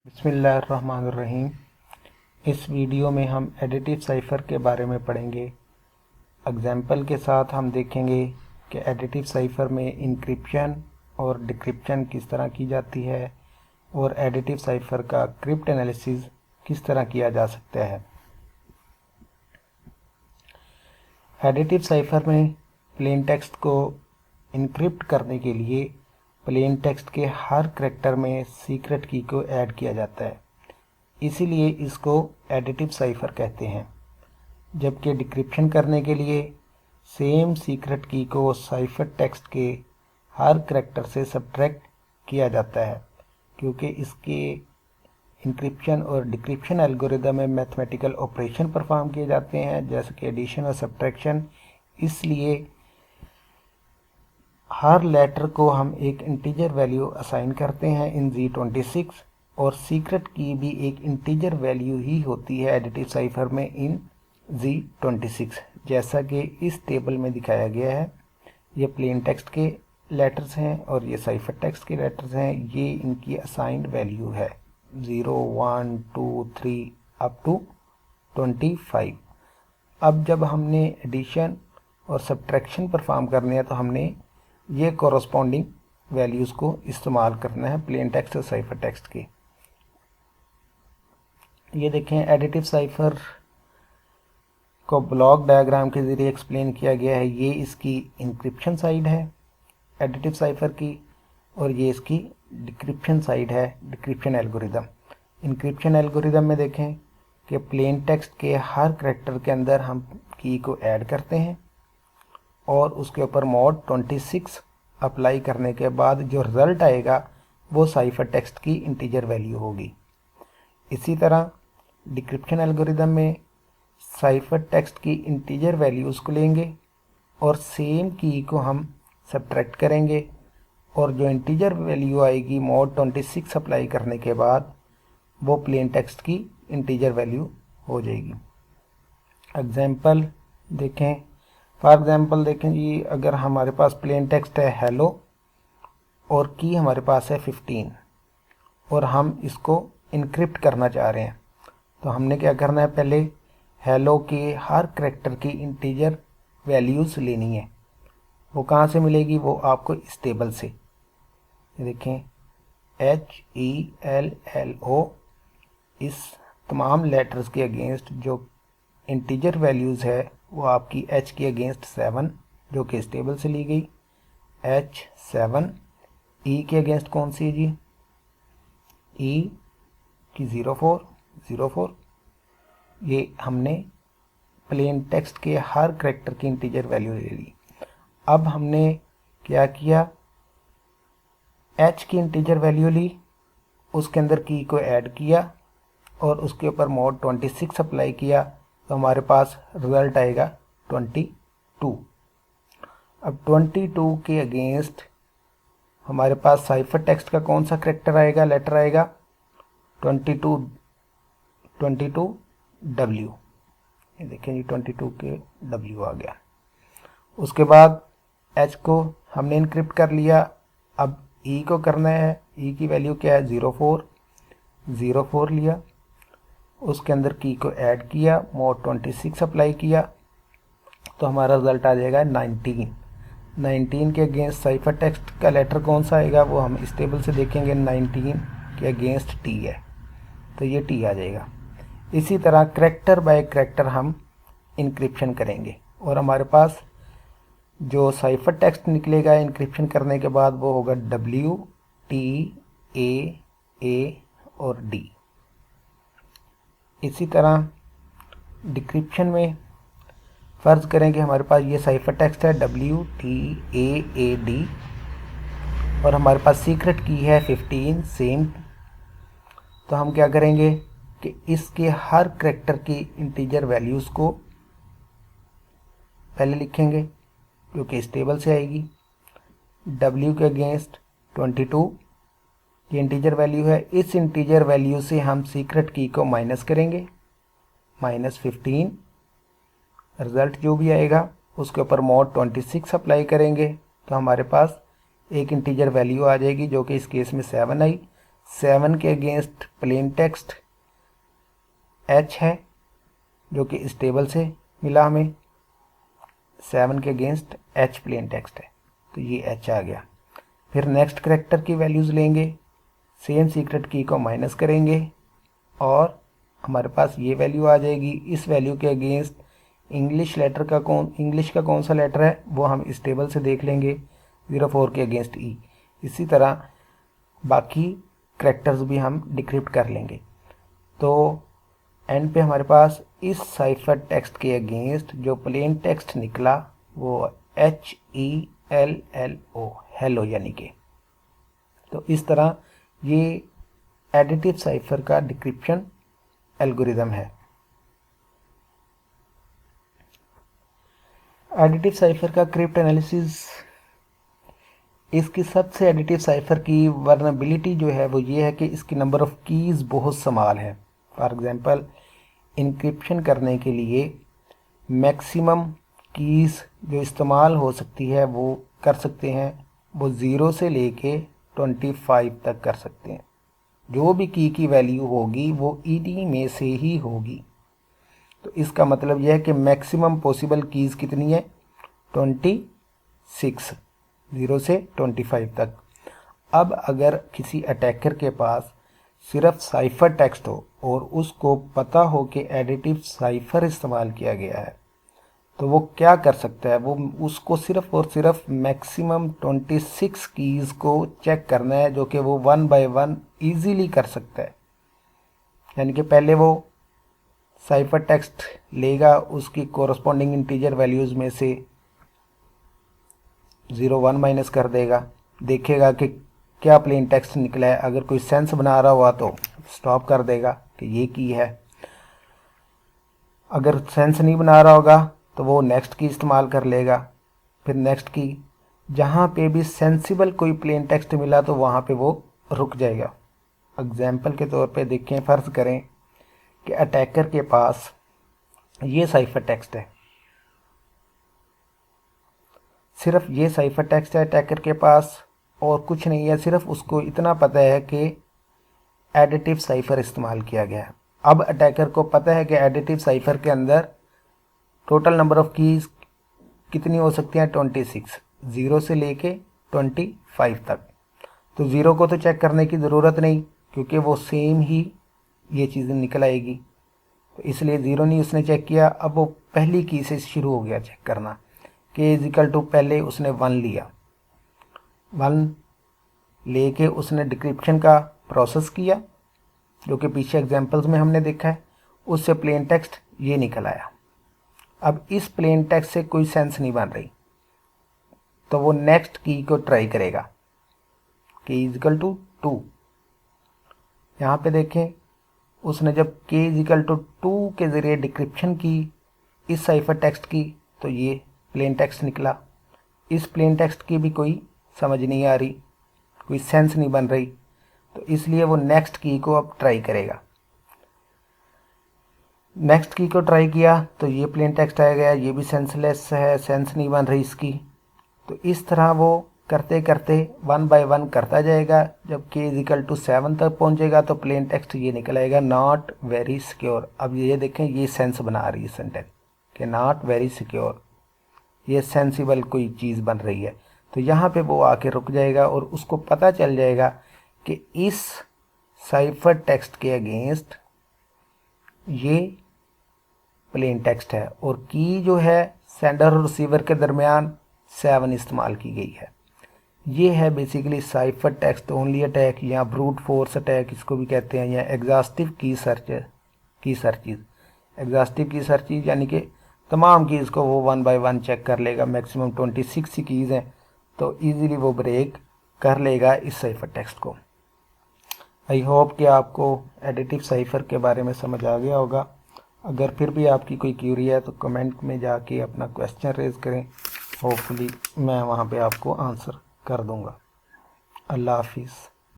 बिस्मिल्लाहिर्रहमानिर्रहीम। इस वीडियो में हम एडिटिव साइफ़र के बारे में पढ़ेंगे। एग्जाम्पल के साथ हम देखेंगे कि एडिटिव साइफ़र में इंक्रिप्शन और डिक्रिप्शन किस तरह की जाती है और एडिटिव साइफ़र का क्रिप्ट एनालिसिस किस तरह किया जा सकता है। एडिटिव साइफ़र में प्लेन टेक्स्ट को इनक्रिप्ट करने के लिए प्लेन टेक्स्ट के हर करैक्टर में सीक्रेट की को ऐड किया जाता है, इसीलिए इसको एडिटिव साइफ़र कहते हैं। जबकि डिक्रिप्शन करने के लिए सेम सीक्रेट की को साइफ़र टेक्स्ट के हर करैक्टर से सब्ट्रैक्ट किया जाता है, क्योंकि इसके इंक्रिप्शन और डिक्रिप्शन एल्गोरिदम में मैथमेटिकल ऑपरेशन परफॉर्म किए जाते हैं, जैसे कि एडिशन और सब्ट्रैक्शन। इसलिए हर लेटर को हम एक इंटीजर वैल्यू असाइन करते हैं इन Z26 और सीक्रेट की भी एक इंटीजर वैल्यू ही होती है एडिटिव साइफ़र में इन Z26, जैसा कि इस टेबल में दिखाया गया है। ये प्लेन टेक्स्ट के लेटर्स हैं और ये साइफ़र टेक्स्ट के लेटर्स हैं। ये इनकी असाइंड वैल्यू है 0, 1, 2, 3 अप टू 25। अब जब हमने एडिशन और सब्ट्रैक्शन परफॉर्म करने हैं तो हमने ये कॉरस्पॉन्डिंग वैल्यूज़ को इस्तेमाल करना है प्लेन टेक्स्ट और साइफ़र टेक्स्ट के। ये देखें, एडिटिव साइफ़र को ब्लॉक डायग्राम के ज़रिए एक्सप्लेन किया गया है। ये इसकी इंक्रिप्शन साइड है एडिटिव साइफ़र की और ये इसकी डिक्रिप्शन साइड है, डिक्रिप्शन एल्गोरिदम। इंक्रिप्शन एल्गोरिदम में देखें कि प्लेन टेक्स्ट के हर करैक्टर के अंदर हम की को ऐड करते हैं और उसके ऊपर मोड 26 अप्लाई करने के बाद जो रिज़ल्ट आएगा वो साइफ़र टेक्स्ट की इंटीजर वैल्यू होगी। इसी तरह डिक्रिप्शन एल्गोरिदम में साइफ़र टेक्स्ट की इंटीजर वैल्यूज़ को लेंगे और सेम की को हम सब्ट्रैक्ट करेंगे और जो इंटीजर वैल्यू आएगी मोड 26 अप्लाई करने के बाद वो प्लेन टेक्स्ट की इंटीजर वैल्यू हो जाएगी। एग्जाम्पल देखें, फॉर एग्जाम्पल देखें जी, अगर हमारे पास प्लेन टेक्स्ट है हेलो और की हमारे पास है 15 और हम इसको इनक्रिप्ट करना चाह रहे हैं, तो हमने क्या करना है, पहले हेलो के हर करैक्टर की इंटीजर वैल्यूज़ लेनी है। वो कहाँ से मिलेगी, वो आपको इस टेबल से। देखें HELLO, इस तमाम लेटर्स के अगेंस्ट जो इंटीजर वैल्यूज़ है वो आपकी H के अगेंस्ट 7 जो कि इस टेबल से ली गई, H7। E के अगेंस्ट कौन सी है जी, E की 04। ये हमने प्लेन टेक्स्ट के हर करैक्टर की इंटीजर वैल्यू ले ली। अब हमने क्या किया, H की इंटीजर वैल्यू ली, उसके अंदर की को ऐड किया और उसके ऊपर मोड 26 अप्लाई किया, तो हमारे पास रिज़ल्ट आएगा 22। अब 22 के अगेंस्ट हमारे पास साइफ़र टेक्स्ट का कौन सा करैक्टर आएगा, लेटर आएगा 22W। ये देखें जी, 22 के W आ गया। उसके बाद H को हमने इनक्रिप्ट कर लिया। अब E को करना है, E की वैल्यू क्या है 04 लिया, उसके अंदर की को ऐड किया, मोड 26 अप्लाई किया, तो हमारा रिज़ल्ट आ जाएगा 19 के अगेंस्ट साइफ़र टेक्स्ट का लेटर कौन सा आएगा वो हम इस टेबल से देखेंगे। 19 के अगेंस्ट T है तो ये T आ जाएगा। इसी तरह करैक्टर बाय करैक्टर हम इनक्रिप्शन करेंगे और हमारे पास जो साइफ़र टेक्स्ट निकलेगा इनक्रिप्शन करने के बाद वो होगा W, T, A और D। इसी तरह डिक्रिप्शन में फ़र्ज़ करें कि हमारे पास ये साइफ़र टेक्स्ट है WTAAD और हमारे पास सीक्रेट की है 15 सेम। तो हम क्या करेंगे कि इसके हर करैक्टर की इंटीजर वैल्यूज़ को पहले लिखेंगे क्योंकि इस टेबल से आएगी। W के अगेंस्ट 22 ये इंटीजर वैल्यू है, इस इंटीजर वैल्यू से हम सीक्रेट की को माइनस करेंगे, -15। रिज़ल्ट जो भी आएगा उसके ऊपर मोड 26 अप्लाई करेंगे तो हमारे पास एक इंटीजर वैल्यू आ जाएगी जो कि इस केस में 7 आई। 7 के अगेंस्ट प्लेन टेक्स्ट H है जो कि इस टेबल से मिला हमें। 7 के अगेंस्ट H प्लेन टेक्स्ट है तो ये H आ गया। फिर नेक्स्ट करैक्टर की वैल्यूज़ लेंगे, सेम सीक्रेट की को माइनस करेंगे और हमारे पास ये वैल्यू आ जाएगी। इस वैल्यू के अगेंस्ट इंग्लिश का कौन सा लेटर है वो हम इस टेबल से देख लेंगे, 04 के अगेंस्ट E। इसी तरह बाकी करैक्टर्स भी हम डिक्रिप्ट कर लेंगे। तो एंड पे हमारे पास इस साइफर टेक्स्ट के अगेंस्ट जो प्लेन टेक्स्ट निकला वो HELLO, हेलो यानी कि। तो इस तरह ये एडिटिव साइफर का डिक्रिप्शन एल्गोरिदम है। एडिटिव साइफर का क्रिप्ट एनालिसिस, इसकी सबसे एडिटिव साइफर की वर्नेबिलिटी जो है वो ये है कि इसकी नंबर ऑफ कीज़ बहुत स्मॉल है। फॉर एग्जांपल इनक्रिप्शन करने के लिए मैक्सिमम कीज़ जो इस्तेमाल हो सकती है वो कर सकते हैं, वो 0 से लेके 25 तक कर सकते हैं। जो भी की वैल्यू होगी वो ईडी में से ही होगी। तो इसका मतलब यह है कि मैक्सिमम पॉसिबल कीज़ कितनी है, 26, 0 से 25 तक। अब अगर किसी अटैकर के पास सिर्फ साइफर टेक्स्ट हो और उसको पता हो कि एडिटिव साइफर इस्तेमाल किया गया है तो वो क्या कर सकता है, वो उसको सिर्फ और सिर्फ मैक्सिमम 26 कीज़ को चेक करना है, जो कि वो 1 बाय 1 ईजीली कर सकता है। यानी कि पहले वो साइफर टेक्स्ट लेगा, उसकी कोरस्पॉन्डिंग इंटीजर वैल्यूज़ में से 0, 1 माइनस कर देगा, देखेगा कि क्या प्लेन टेक्स्ट निकला है। अगर कोई सेंस बना रहा हुआ तो स्टॉप कर देगा कि ये की है। अगर सेंस नहीं बना रहा होगा तो वो नेक्स्ट की इस्तेमाल कर लेगा। फिर नेक्स्ट की, जहाँ पे भी सेंसिबल कोई प्लेन टेक्स्ट मिला तो वहाँ पे वो रुक जाएगा। एग्जाम्पल के तौर पे देखें, फ़र्ज़ करें कि अटैकर के पास ये साइफर टेक्स्ट है, सिर्फ ये साइफर टेक्स्ट है अटैकर के पास और कुछ नहीं है, सिर्फ उसको इतना पता है कि एडिटिव साइफर इस्तेमाल किया गया है। अब अटैकर को पता है कि एडिटिव साइफर के अंदर टोटल नंबर ऑफ कीज़ कितनी हो सकती हैं, 26, 0 से लेके 25 तक। तो 0 को तो चेक करने की ज़रूरत नहीं क्योंकि वो सेम ही ये चीज़ें निकल आएगी, तो इसलिए 0 नहीं उसने चेक किया। अब वो पहली की से शुरू हो गया चेक करना कि इक्वल टू, पहले उसने 1 लिया, 1 लेके उसने डिक्रिप्शन का प्रोसेस किया जो कि पीछे एग्जांपल्स में हमने देखा है, उससे प्लेन टेक्स्ट ये निकल आया। अब इस प्लेन टेक्स्ट से कोई सेंस नहीं बन रही तो वो नेक्स्ट की को ट्राई करेगा कि इक्वल टू 2। यहाँ पे देखें, उसने जब k इक्वल टू 2 के ज़रिए डिक्रिप्शन की इस साइफर टेक्स्ट की तो ये प्लेन टेक्स्ट निकला। इस प्लेन टेक्स्ट की भी कोई समझ नहीं आ रही, कोई सेंस नहीं बन रही, तो इसलिए वो नेक्स्ट की को अब ट्राई करेगा। नेक्स्ट की को ट्राई किया तो ये प्लेन टेक्स्ट आ गया, ये भी सेंसलेस है, सेंस नहीं बन रही इसकी। तो इस तरह वो करते करते 1 बाय 1 करता जाएगा। जब k इक्वल टू 7 तक पहुंचेगा तो प्लेन टेक्स्ट ये निकल आएगा, नॉट वेरी सिक्योर। अब ये देखें, ये सेंस बना रही है सेंटेंस कि नॉट वेरी सिक्योर, ये सेंसिबल कोई चीज़ बन रही है। तो यहाँ पे वो आके रुक जाएगा और उसको पता चल जाएगा कि इस साइफर टेक्स्ट के अगेंस्ट ये प्लेन टेक्स्ट है और की जो है सेंडर और रिसीवर के दरमियान 7 इस्तेमाल की गई है। ये है basically cipher text only attack या ब्रूट फोर्स अटैक इसको भी कहते हैं, या एग्जॉस्टिव की सर्चेज। एग्जॉस्टिव की सर्चेज यानी कि तमाम कीज़ को वो 1 बाय 1 चेक कर लेगा। मैक्सिमम 26 कीज़ हैं तो इजीली वो ब्रेक कर लेगा इस साइफर टेक्स्ट को। आई होप कि आपको एडिटिव साइफर के बारे में समझ आ गया होगा। अगर फिर भी आपकी कोई क्यूरी है तो कमेंट में जाके अपना क्वेश्चन रेज़ करें, होपफुली मैं वहाँ पे आपको आंसर कर दूँगा। अल्लाह हाफिज़।